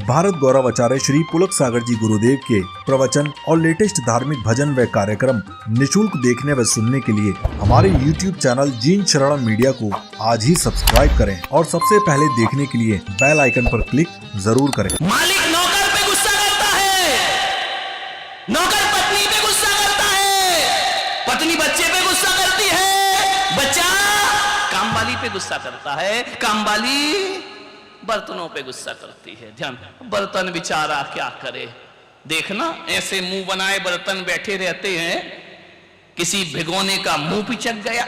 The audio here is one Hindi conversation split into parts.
भारत गौरव आचार्य श्री पुलक सागर जी गुरुदेव के प्रवचन और लेटेस्ट धार्मिक भजन व कार्यक्रम निशुल्क देखने व सुनने के लिए हमारे YouTube चैनल जीन शरण मीडिया को आज ही सब्सक्राइब करें और सबसे पहले देखने के लिए बेल आइकन पर क्लिक जरूर करें। मालिक नौकर पे गुस्सा करता है, नौकर पत्नी पे गुस्सा करता है, पत्नी बच्चे पे गुस्सा करती है, बच्चा कामवाली पे गुस्सा करता है, कामवाली बर्तनों पे गुस्सा करती है। ध्यान, बर्तन बेचारा क्या करे, देखना ऐसे मुंह बनाए बर्तन बैठे रहते हैं, किसी भिगोने का मुंह पिचक गया,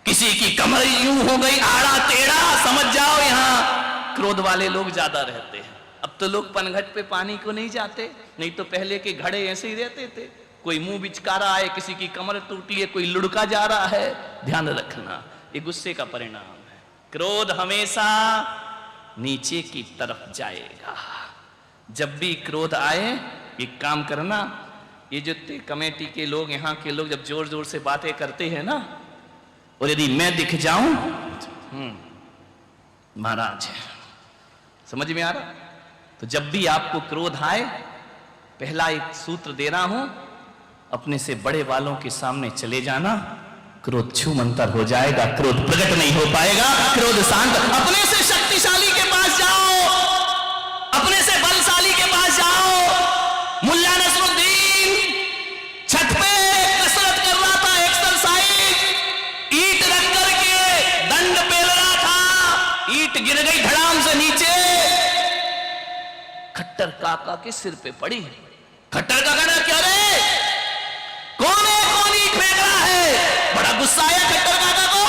किसी की कमर यूं हो गई आड़ा टेढ़ा, समझ जाओ यहां क्रोध वाले लोग ज्यादा रहते हैं। अब तो लोग पनघट पे पानी को नहीं जाते, नहीं तो पहले के घड़े ऐसे ही रहते थे, कोई मुंह बिचका रहा है, किसी की कमर टूटी है, कोई लुढ़का जा रहा है। ध्यान रखना, ये गुस्से का परिणाम है। क्रोध हमेशा नीचे की तरफ जाएगा। जब भी क्रोध आए एक काम करना, ये जो कमेटी के लोग, यहाँ के लोग जब जोर जोर से बातें करते हैं ना, और यदि मैं दिख जाऊं महाराज, समझ में आ रहा? तो जब भी आपको क्रोध आए, पहला एक सूत्र दे रहा हूं, अपने से बड़े वालों के सामने चले जाना, क्रोध छूमंतर हो जाएगा, क्रोध प्रकट नहीं हो पाएगा, क्रोध शांत। अपने से शक्तिशाली के पास जाओ, अपने से बलशाली के पास जाओ। मुल्ला नसरुद्दीन छत पे कसरत कर रहा था, एक्सरसाइज, ईंट रख करके दंड पेल रहा था, ईंट गिर गई धड़ाम से नीचे, खट्टर काका के सिर पे पड़ी। खट्टर काका ने क्या रे, कौन है, कौन ईंट फेंक रहा है? बड़ा गुस्सा आया खट्टर काका को,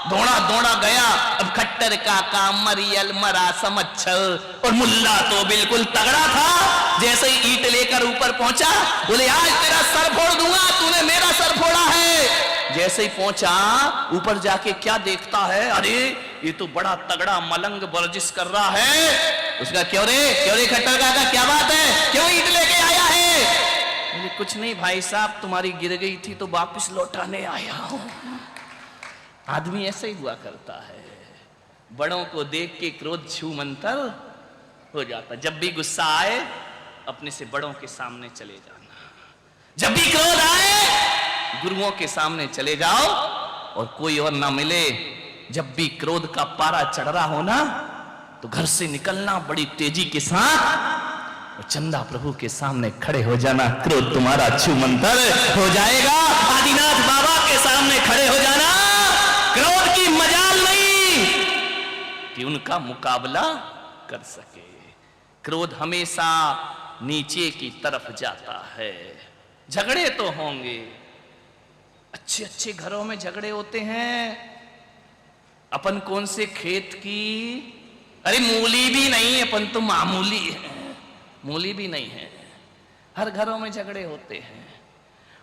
दौड़ा दौड़ा गया। अब खट्टर काका मरियल मरा समझ, और मुल्ला तो बिल्कुल तगड़ा था। जैसे ही ईंट लेकर ऊपर पहुंचा, बोले आज तेरा सर फोड़ दूंगा, तूने मेरा सर फोड़ा है। जैसे ही पहुंचा ऊपर जाके क्या देखता है, अरे ये तो बड़ा तगड़ा मलंग वर्जिश कर रहा है। उसका क्यों रे खट्टर काका, क्या बात है, क्यों ईंट लेके आया है? कुछ नहीं भाई साहब, तुम्हारी गिर गई थी तो वापस लौटाने आया हूं। आदमी ऐसे ही हुआ करता है, बड़ों को देख के क्रोध छूमंतर हो जाता। जब भी गुस्सा आए अपने से बड़ों के सामने चले जाना। जब भी क्रोध आए गुरुओं के सामने चले जाओ, और कोई और ना मिले। जब भी क्रोध का पारा चढ़ रहा हो ना, तो घर से निकलना बड़ी तेजी के साथ, और चंदा प्रभु के सामने खड़े हो जाना, क्रोध तुम्हारा छूमंतर हो जाएगा। आदिनाथ बाबा के सामने खड़े हो जाना, क्रोध की मजाल नहीं कि उनका मुकाबला कर सके। क्रोध हमेशा नीचे की तरफ जाता है। झगड़े तो होंगे, अच्छे अच्छे घरों में झगड़े होते हैं। अपन कौन से खेत की, अरे मूली भी नहीं, अपन तो मामूली है, मूली भी नहीं है। हर घरों में झगड़े होते हैं,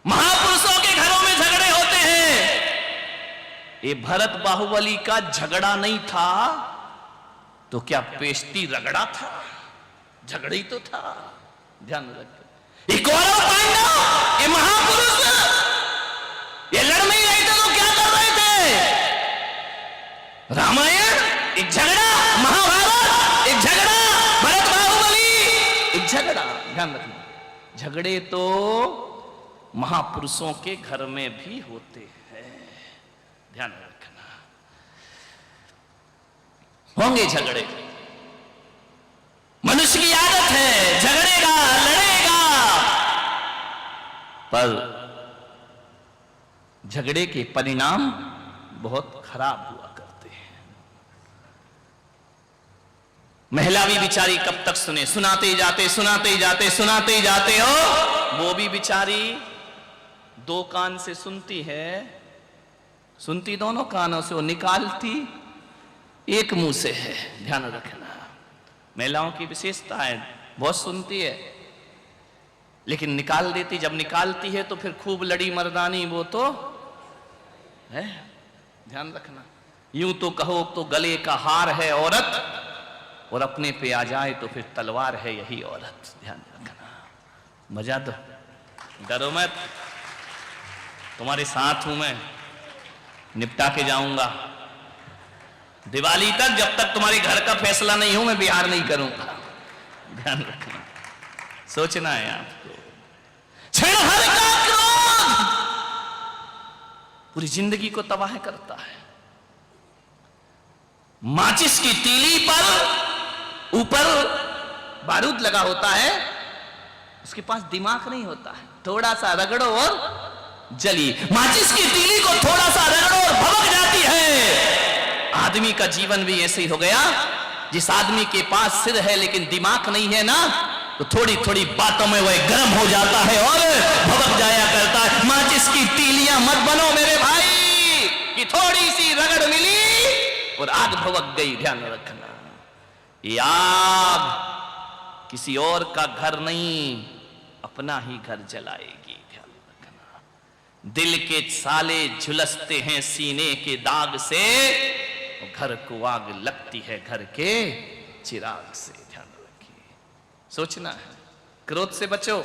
महापुरुषों के घरों में झगड़े होते हैं। ये भरत बाहुबली का झगड़ा नहीं था तो क्या पेस्टी रगड़ा था? झगड़ी तो था। ध्यान रखो, ये कौरव पांडव, ये महापुरुष, ये लड़ नहीं रहे थे तो क्या कर रहे थे? रामायण एक झगड़ा, महाभारत एक झगड़ा, भरत बाहुबली एक झगड़ा। ध्यान रखना, झगड़े तो महापुरुषों के घर में भी होते हैं। ध्यान रखना, होंगे झगड़े, मनुष्य की आदत है, झगड़ेगा, लड़ेगा। पर झगड़े के परिणाम बहुत खराब हुआ करते हैं। महिला भी बेचारी कब तक सुने, सुनाते ही जाते, सुनाते ही जाते, सुनाते ही जाते हो। वो भी बेचारी दो कान से सुनती है, सुनती दोनों कानों से, वो निकालती एक मुंह से है। ध्यान रखना, महिलाओं की विशेषता है, बहुत सुनती है लेकिन निकाल देती। जब निकालती है तो फिर खूब लड़ी मर्दानी वो तो है। ध्यान रखना, यूं तो कहो तो गले का हार है औरत, और अपने पे आ जाए तो फिर तलवार है यही औरत। ध्यान रखना, मजा दो, डरो मत, तुम्हारे साथ हूं मैं, निपटा के जाऊंगा। दिवाली तक, जब तक तुम्हारे घर का फैसला नहीं हो मैं बिहार नहीं करूंगा। ध्यान रखना, सोचना है आपको। क्षण भर का क्रोध पूरी जिंदगी को तबाह करता है। माचिस की तीली पर ऊपर बारूद लगा होता है, उसके पास दिमाग नहीं होता है, थोड़ा सा रगड़ो और जली। माचिस की तीली को थोड़ा सा रगड़ो और भभक जाती है। आदमी का जीवन भी ऐसे ही हो गया। जिस आदमी के पास सिर है लेकिन दिमाग नहीं है ना, तो थोड़ी थोड़ी बातों में वह गर्म हो जाता है और भभक जाया करता है। माचिस की तीलियां मत बनो मेरे भाई, कि थोड़ी सी रगड़ मिली और आग भभक गई। ध्यान रखना, ये आग किसी और का घर नहीं, अपना ही घर जलाएगी। ध्यान रखना, दिल के साले झुलसते हैं सीने के दाग से, घर को आग लगती है घर के चिराग से। ध्यान रखिए, सोचना है, क्रोध से बचो।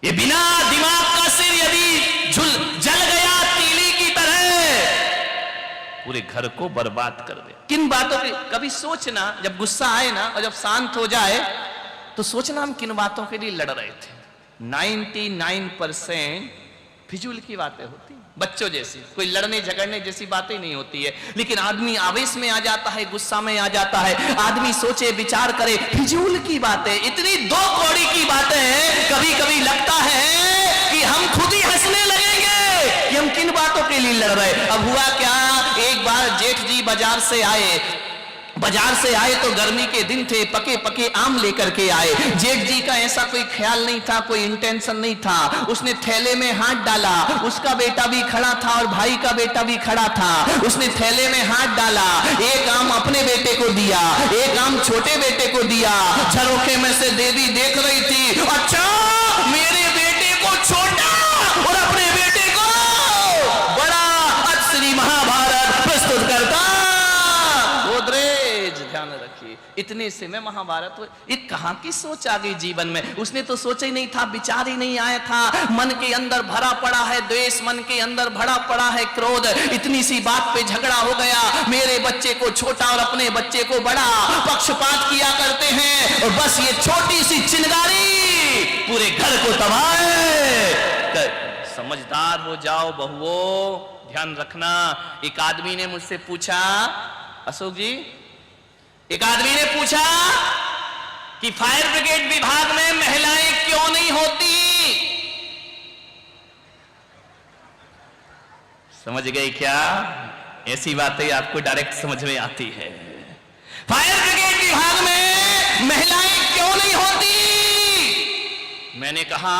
ये बिना दिमाग का सिर यदि जल गया तीली की तरह, पूरे घर को बर्बाद कर दे। किन बातों की कभी सोचना, जब गुस्सा आए ना और जब शांत हो जाए तो सोचना हम किन बातों के लिए लड़ रहे थे। 99% फिजूल की बातें होती, बच्चों जैसी, कोई लड़ने झगड़ने जैसी बातें नहीं होती है। लेकिन आदमी आवेश में आ जाता है, गुस्सा में आ जाता है, आदमी सोचे विचार करे, फिजूल की बातें, इतनी दो कौड़ी की बातें हैं। कभी कभी लगता है कि हम खुद ही हंसने लगेंगे कि हम किन बातों के लिए लड़ रहे। अब हुआ क्या, एक बार जेठ जी बाजार से आए तो गर्मी के दिन थे, पके पके आम लेकर के आए। जेठ जी का ऐसा कोई ख्याल नहीं था, कोई इंटेंशन नहीं था। उसने थैले में हाथ डाला, उसका बेटा भी खड़ा था और भाई का बेटा भी खड़ा था। उसने थैले में हाथ डाला, एक आम अपने बेटे को दिया, एक आम छोटे बेटे को दिया। झरोखे में से देवी देख रही थी, अच्छा मेरे बेटे को छोटा और अपने बेटे को बड़ा। आज श्री महाभारत प्रस्तुत करता गोदरेज। ध्यान रखिए, इतने से में महाभारत हो, ये कहां की सोच आ गई जीवन में। उसने तो सोचा ही नहीं था, विचार ही नहीं आया था। मन के अंदर भरा पड़ा है द्वेष, मन के अंदर भरा पड़ा है क्रोध। इतनी सी बात पे झगड़ा हो गया, मेरे बच्चे को छोटा और अपने बच्चे को बड़ा, पक्षपात किया करते हैं। और बस ये छोटी सी चिंगारी पूरे घर को तबाह कर। समझदार हो जाओ बहुओं, ध्यान रखना। एक आदमी ने मुझसे पूछा, अशोक जी, एक आदमी ने पूछा कि फायर ब्रिगेड विभाग में महिलाएं क्यों नहीं होती। समझ गए क्या? ऐसी बातें आपको डायरेक्ट समझ में आती है। फायर ब्रिगेड विभाग में महिलाएं क्यों नहीं होती? मैंने कहा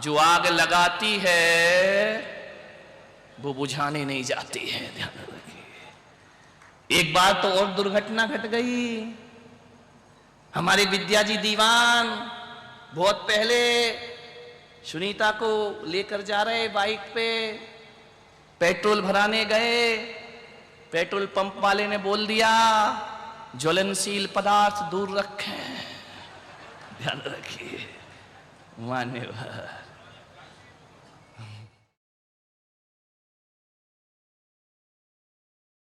जो आग लगाती है वो बुझाने नहीं जाती है। ध्यान रखिए। एक बार तो और दुर्घटना घट गई। हमारे विद्या जी दीवान बहुत पहले सुनीता को लेकर जा रहे बाइक पे, पेट्रोल भराने गए। पेट्रोल पंप वाले ने बोल दिया ज्वलनशील पदार्थ दूर रखें। ध्यान रखिए, मान्यवर।